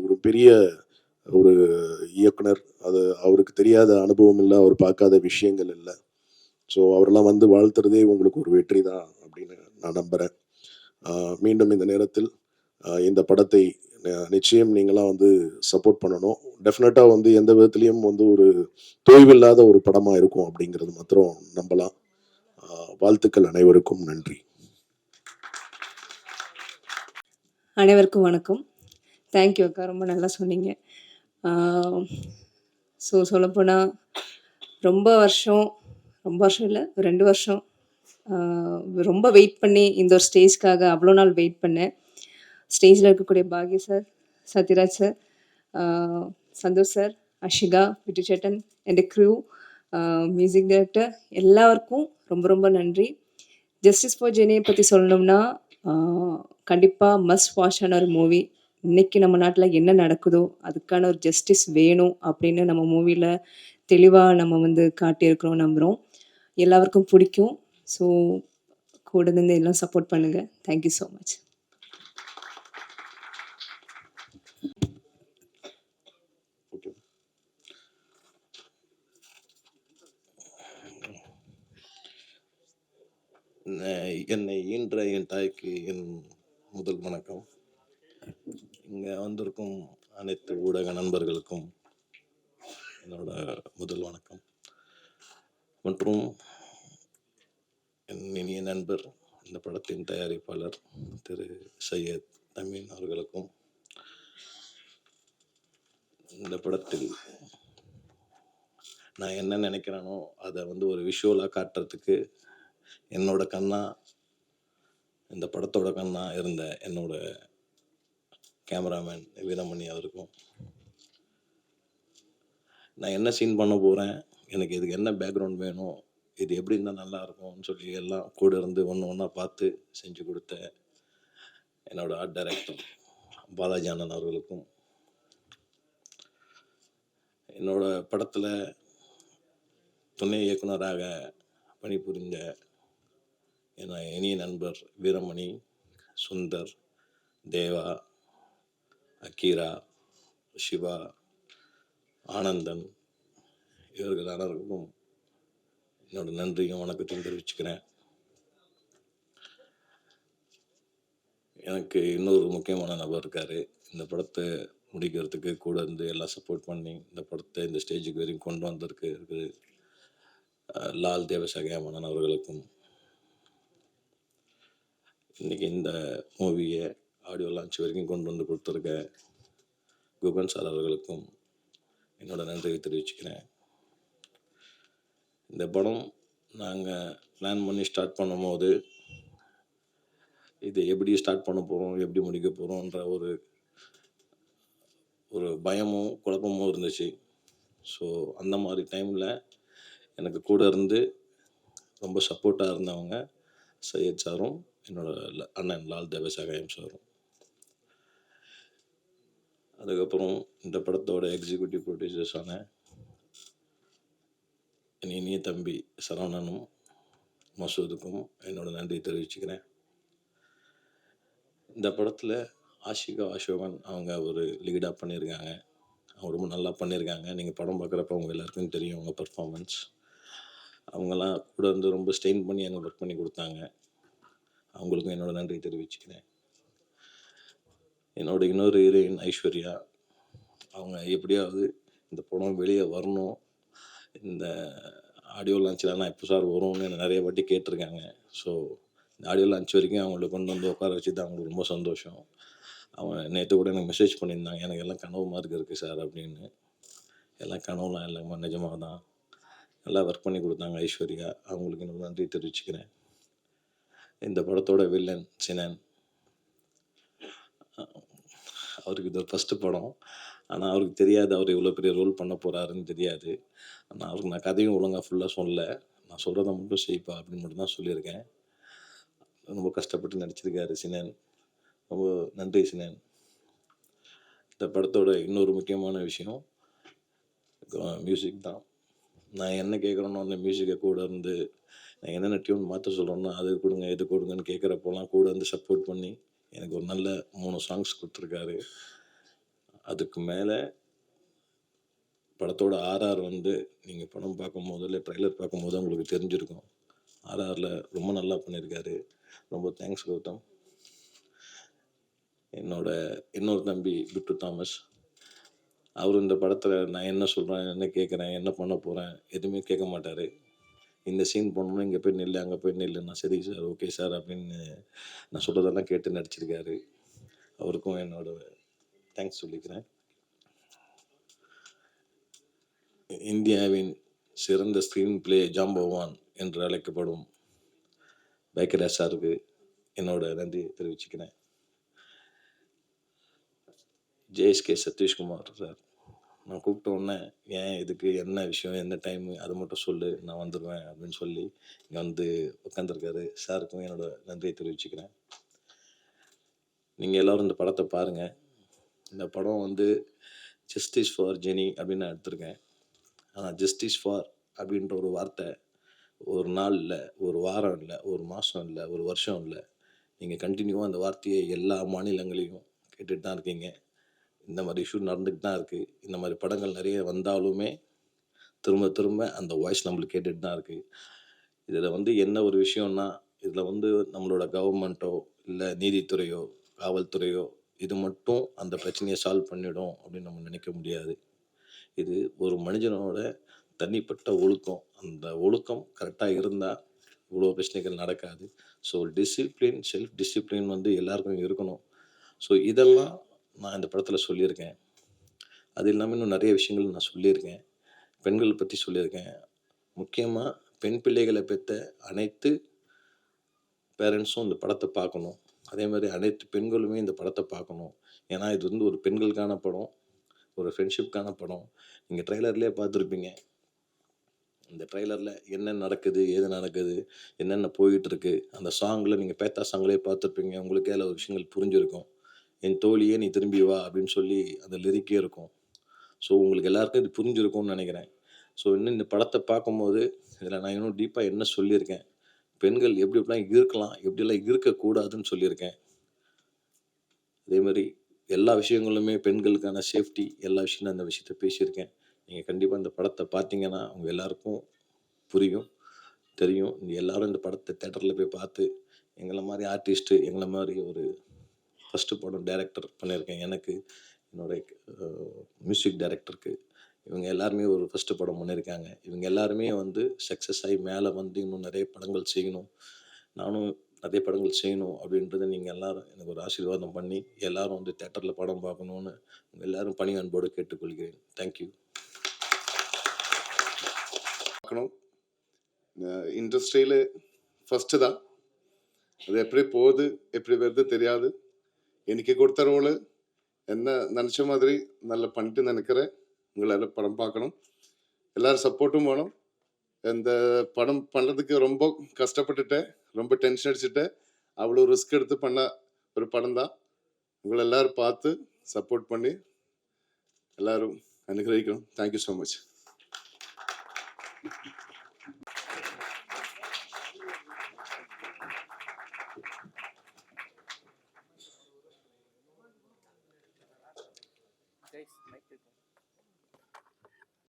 ஒரு பெரிய ஒரு இயக்குனர், அது அவருக்கு தெரியாத அனுபவம் இல்லை, அவர் பார்க்காத விஷயங்கள் இல்லை. ஸோ அவரெல்லாம் வந்து வாழ்த்துறதே உங்களுக்கு ஒரு வெற்றி தான் அப்படின்னு நான் நம்புகிறேன். மீண்டும் இந்த நேரத்தில் இந்த படத்தை நிச்சயம் நீங்களாம் வந்து சப்போர்ட் பண்ணணும். டெஃபினட்டாக வந்து எந்த விதத்துலேயும் வந்து ஒரு தொய்வில்லாத ஒரு படமாக இருக்கும் அப்படிங்கிறது மாத்திரம் நம்பலாம். வாழ்த்துக்கள், அனைவருக்கும் நன்றி. அனைவருக்கும் வணக்கம். தேங்க்யூ அக்கா, ரொம்ப நல்லா சொன்னீங்க. ஸோ சொல்லப்போனால் ரொம்ப வருஷம் இல்லை, 2 வருஷம் ரொம்ப வெயிட் பண்ணி இந்த ஒரு ஸ்டேஜ்க்காக அவ்வளோ நாள் வெயிட் பண்ணேன். ஸ்டேஜில் இருக்கக்கூடிய பாக்ய sir, Sathyaraj sir, Santhosh sir, Ashika, விட்டுச்சேட்டன், என் க்ரூ, மியூசிக் டைரக்டர் எல்லாருக்கும் ரொம்ப ரொம்ப நன்றி. ஜஸ்டிஸ் ஃபார் ஜெனியை பற்றி சொல்லணும்னா கண்டிப்பாக மஸ்ட் வாட்சான ஒரு மூவி. இன்றைக்கி நம்ம நாட்டில் என்ன நடக்குதோ அதுக்கான ஒரு ஜஸ்டிஸ் வேணும் அப்படின்னு நம்ம மூவியில் தெளிவாக நம்ம வந்து காட்டியிருக்கிறோம், நம்புகிறோம். எல்லாருக்கும் பிடிக்கும். ஸோ கூட இருந்து எல்லாம் சப்போர்ட் பண்ணுங்கள். Thank you so much. என்னை ஈன்ற என் தாய்க்கு என் முதல் வணக்கம். இங்கே வந்திருக்கும் அனைத்து ஊடக நண்பர்களுக்கும் என்னோட முதல் வணக்கம். மற்றும் என் இனிய நண்பர், இந்த படத்தின் தயாரிப்பாளர் திரு சையத் தமின் அவர்களுக்கும், இந்த படத்தில் நான் என்ன நினைக்கிறேனோ அதை ஒரு விஷுவலாக காட்டுறதுக்கு என்னோட கண்ணா, இந்த படத்தோட கண்ணா இருந்த என்னோட கேமராமேன் வீரமணி அவருக்கும், நான் என்ன சீன் பண்ண போகிறேன், எனக்கு இதுக்கு என்ன பேக்ரவுண்ட் வேணும், இது எப்படி இருந்தால் நல்லா இருக்கும்னு சொல்லி எல்லாம் கூட இருந்து ஒன்று ஒன்றா பார்த்து செஞ்சு கொடுத்த என்னோட ஆர்ட் டைரக்டர் பாலாஜி அண்ணன் அவர்களுக்கும், என்னோட படத்தில் துணை இயக்குனராக பணிபுரிந்த என் இனிய நண்பர் வீரமணி, சுந்தர், தேவா, அக்கீரா, சிவா, ஆனந்தன், இவர்கள் அனைவருக்கும் என்னோட நன்றியும் வணக்கத்தையும் தெரிவிச்சுக்கிறேன். எனக்கு இன்னொரு முக்கியமான நபர் இருக்கார். இந்த படத்தை முடிக்கிறதுக்கு கூட இருந்து எல்லாம் சப்போர்ட் பண்ணி இந்த படத்தை இந்த ஸ்டேஜுக்கு வரைக்கும் கொண்டு வந்திருக்கு லால் தேவசகாயமன்னன் அவர்களுக்கும், இன்றைக்கி இந்த மூவியை ஆடியோ லான்ச் வரைக்கும் கொண்டு வந்து கொடுத்துருக்க குகன் சார் அவர்களுக்கும் என்னோட நன்றியை தெரிவிச்சுக்கிறேன். இந்த படம் நாங்கள் பிளான் பண்ணி ஸ்டார்ட் பண்ணும்போது இது எப்படி ஸ்டார்ட் பண்ண போகிறோம், எப்படி முடிக்க போகிறோன்ற ஒரு பயமும் குழப்பமும் இருந்துச்சு. ஸோ அந்த மாதிரி டைமில் எனக்கு கூட இருந்து ரொம்ப சப்போர்ட்டாக இருந்தவங்க சையத் சாரும் என்னோட அண்ணன் லால் தேவசகாயம் சாரும். அதுக்கப்புறம் இந்த படத்தோட எக்ஸிக்யூட்டிவ் ப்ரொடியூசர்ஸான என் இனிய தம்பி சரவணனும் மசூதுக்கும் என்னோட நன்றி தெரிவிச்சுக்கிறேன். இந்த படத்தில் ஆஷிகா அசோகன் அவங்க ஒரு லீடாக பண்ணியிருக்காங்க. அவங்க ரொம்ப நல்லா பண்ணியிருக்காங்க. நீங்கள் படம் பார்க்குறப்ப அவங்க எல்லாருக்கும் தெரியும் அவங்க பர்ஃபார்மன்ஸ். அவங்கெல்லாம் கூட இருந்து ரொம்ப ஸ்ட்ரெயின் பண்ணி எனக்கு ஒர்க் பண்ணி கொடுத்தாங்க. அவங்களுக்கும் என்னோட நன்றி தெரிவிச்சுக்கிறேன். என்னோட இன்னொரு ஹீரோயின் ஐஸ்வர்யா, அவங்க எப்படியாவது இந்த படம் வெளியே வரணும், இந்த ஆடியோ லான்ச்சில் நான் எப்போ சார் வரும்னு நிறைய வாட்டி கேட்டிருக்காங்க. ஸோ இந்த ஆடியோ லான்ச் வரைக்கும் அவங்கள கொண்டு வந்து உட்கார வச்சுட்டு அவங்களுக்கு ரொம்ப சந்தோஷம். அவங்க நேற்று கூட எனக்கு மெசேஜ் பண்ணியிருந்தாங்க, எனக்கு எல்லாம் கனவு மார்க் இருக்குது சார் அப்படின்னு. எல்லாம் கனவுலாம் இல்லைம்மா, நிஜமாக தான் நல்லா ஒர்க் பண்ணி கொடுத்தாங்க ஐஸ்வர்யா. அவங்களுக்கு இன்னும் நன்றி தெரிவிச்சுக்கிறேன். இந்த படத்தோட வில்லன் சினன், அவருக்கு இது ஒரு ஃபஸ்ட்டு படம். ஆனால் அவருக்கு தெரியாது அவர் இவ்வளோ பெரிய ரோல் பண்ண போகிறாருன்னு தெரியாது. ஆனால் அவருக்கு நான் கதையும் ஒழுங்காக ஃபுல்லாக சொல்லலை, நான் சொல்கிறத மட்டும் செய்ப்பா அப்படின்னு மட்டும் தான் சொல்லியிருக்கேன். ரொம்ப கஷ்டப்பட்டு நடிச்சிருக்காரு சினன். ரொம்ப நன்றி சினன். இந்த படத்தோட இன்னொரு முக்கியமான விஷயம் மியூசிக் தான். நான் என்ன கேட்குறேனோ அந்த மியூசிக்கை கூட இருந்து, நான் என்னென்ன டியூன் மாற்ற சொல்கிறேன்னா அது கொடுங்க இது கொடுங்கன்னு கேட்குறப்போலாம் கூட இருந்து சப்போர்ட் பண்ணி எனக்கு ஒரு நல்ல 3 சாங்ஸ் கொடுத்துருக்காரு. அதுக்கு மேலே படத்தோட ஆர்ஆர் நீங்கள் படம் பார்க்கும்போது இல்லை ட்ரைலர் பார்க்கும்போது உங்களுக்கு தெரிஞ்சிருக்கும். ஆர்ஆரில் ரொம்ப நல்லா பண்ணியிருக்காரு. ரொம்ப தேங்க்ஸ் கௌதம். என்னோட இன்னொரு தம்பி பிட்டு தாமஸ், அவர் இந்த படத்தில் நான் என்ன சொல்கிறேன், என்ன கேட்குறேன், என்ன பண்ண போகிறேன் எதுவுமே கேட்க மாட்டார். இந்த சீன் பண்ணணும், இங்கே போய் நில்லு, அங்கே போய் நில்லு, நான் சரி சார் ஓகே சார் அப்படின்னு நான் சொல்கிறதெல்லாம் கேட்டு நடிச்சிருக்காரு. அவருக்கும் என்னோட தேங்க்ஸ் சொல்லிக்கிறேன். இந்தியாவின் சிறந்த ஸ்க்ரீன் பிளே ஜாம்பவான் என்று அழைக்கப்படும் பாக்யராஜ் சாருக்கு என்னோட நன்றி தெரிவிச்சுக்கிறேன். ஜேஎஸ்கே சதீஷ்குமார் சார், நான் கூப்பிட்ட உடனே ஏன் இதுக்கு என்ன விஷயம் என்ன டைமு அதை மட்டும் சொல்லு நான் வந்துடுவேன் அப்படின்னு சொல்லி இங்கே உட்காந்துருக்காரு. சாருக்கும் என்னோட நன்றியை தெரிவிச்சுக்கிறேன். நீங்கள் எல்லோரும் இந்த படத்தை பாருங்கள். இந்த படம் ஜஸ்டிஸ் ஃபார் ஜெனி அப்படின்னு நான் எடுத்திருக்கேன். ஆனால் ஜஸ்டிஸ் ஃபார் அப்படின்ற ஒரு வார்த்தை ஒரு நாள் இல்லை, ஒரு வாரம் இல்லை, ஒரு மாதம் இல்லை, ஒரு வருஷம் இல்லை, நீங்கள் கண்டினியூவாக அந்த வார்த்தையை எல்லா மாநிலங்களையும் கேட்டுட்டு தான் இருக்கீங்க. இந்த மாதிரி இஷ்யூ நடந்துட்டு தான் இருக்குது. இந்த மாதிரி படங்கள் நிறைய வந்தாலுமே திரும்ப திரும்ப அந்த வாய்ஸ் நம்மளுக்கு கேட்டுட்டு தான் இருக்குது. இதில் என்ன ஒரு விஷயம்னா, இதில் வந்து நம்மளோட கவர்மெண்ட்டோ இல்லை நீதித்துறையோ காவல்துறையோ இது மட்டும் அந்த பிரச்சனையை சால்வ் பண்ணிடும் அப்படின்னு நம்ம நினைக்க முடியாது. இது ஒரு மனிதனோட தனிப்பட்ட ஒழுக்கம். அந்த ஒழுக்கம் கரெக்டாக இருந்தால் இவ்வளோ பிரச்சனைகள் நடக்காது. ஸோ டிசிப்ளின், செல்ஃப் டிசிப்ளின் வந்து எல்லாருக்கும் இருக்கணும். ஸோ இதெல்லாம் நான் இந்த படத்தில் சொல்லியிருக்கேன். அது இல்லாமல் இன்னும் நிறைய விஷயங்கள் நான் சொல்லியிருக்கேன். பெண்கள் பற்றி சொல்லியிருக்கேன். முக்கியமாக பெண் பிள்ளைகளை பெற்ற அனைத்து பேரண்ட்ஸும் இந்த படத்தை பார்க்கணும். அதே மாதிரி அனைத்து பெண்களுமே இந்த படத்தை பார்க்கணும். ஏன்னா இது வந்து ஒரு பெண்களுக்கான படம், ஒரு ஃப்ரெண்ட்ஷிப்கான படம். நீங்கள் ட்ரெய்லர்லேயே பார்த்துருப்பீங்க. இந்த ட்ரெய்லரில் என்ன நடக்குது, ஏது நடக்குது, என்னென்ன போயிட்டுருக்கு, அந்த சாங்கில் நீங்கள் பேத்தா சாங்லேயே பார்த்துருப்பீங்க. உங்களுக்கே அதில் ஒரு விஷயங்கள் புரிஞ்சிருக்கும். என் தோழியே நீ திரும்பி வா அப்படின்னு சொல்லி அந்த லிரிக்கே இருக்கும். ஸோ உங்களுக்கு எல்லாருக்கும் இது புரிஞ்சிருக்கும்னு நினைக்கிறேன். ஸோ இன்னும் இந்த படத்தை பார்க்கும்போது இதில் நான் இன்னும் டீப்பாக என்ன சொல்லியிருக்கேன், பெண்கள் எப்படி எப்படிலாம் இருக்கலாம், எப்படியெல்லாம் இருக்கக்கூடாதுன்னு சொல்லியிருக்கேன். அதே மாதிரி எல்லா விஷயங்களுமே பெண்களுக்கான சேஃப்டி எல்லா விஷயம் அந்த விஷயத்த பேசியிருக்கேன். நீங்கள் கண்டிப்பாக இந்த படத்தை பார்த்தீங்கன்னா அவங்க எல்லாருக்கும் புரியும், தெரியும். எல்லாரும் இந்த படத்தை தேட்டரில் போய் பார்த்து எங்களை மாதிரி ஆர்டிஸ்ட்டு, எங்களை மாதிரி ஒரு ஃபஸ்ட்டு படம் டைரக்டர் பண்ணியிருக்கேன் எனக்கு, என்னோடய மியூசிக் டைரக்டருக்கு, இவங்க எல்லாருமே ஒரு ஃபஸ்ட்டு படம் பண்ணியிருக்காங்க. இவங்க எல்லாருமே வந்து சக்ஸஸ் ஆகி மேலே வந்து இன்னும் நிறைய படங்கள் செய்யணும், நானும் நிறைய படங்கள் செய்யணும் அப்படின்றத நீங்கள் எல்லாரும் எனக்கு ஒரு ஆசீர்வாதம் பண்ணி எல்லாரும் வந்து தேட்டரில் படம் பார்க்கணுன்னு எல்லாரும் பணி அன்போடு கேட்டுக்கொள்கிறேன். தேங்க்யூ. பார்க்கணும். இண்டஸ்ட்ரியில் ஃபஸ்ட்டு தான். அது எப்படி போகுது எப்படி வருது தெரியாது. எனக்கு கொடுத்த ரோலு என்ன நினச்ச மாதிரி நல்லா பண்ணிட்டு நினைக்கிறேன். உங்களால் படம் பார்க்கணும், எல்லோரும் சப்போர்ட்டும் வேணும். இந்த படம் பண்ணுறதுக்கு ரொம்ப கஷ்டப்பட்டுட்டேன், ரொம்ப டென்ஷன் அடிச்சுட்டேன். அவ்வளோ ரிஸ்க் எடுத்து பண்ண ஒரு படம் தான். உங்களை எல்லோரும் பார்த்து சப்போர்ட் பண்ணி எல்லோரும் அனுகிரகிக்கணும். Thank you so much. Guys, mic take.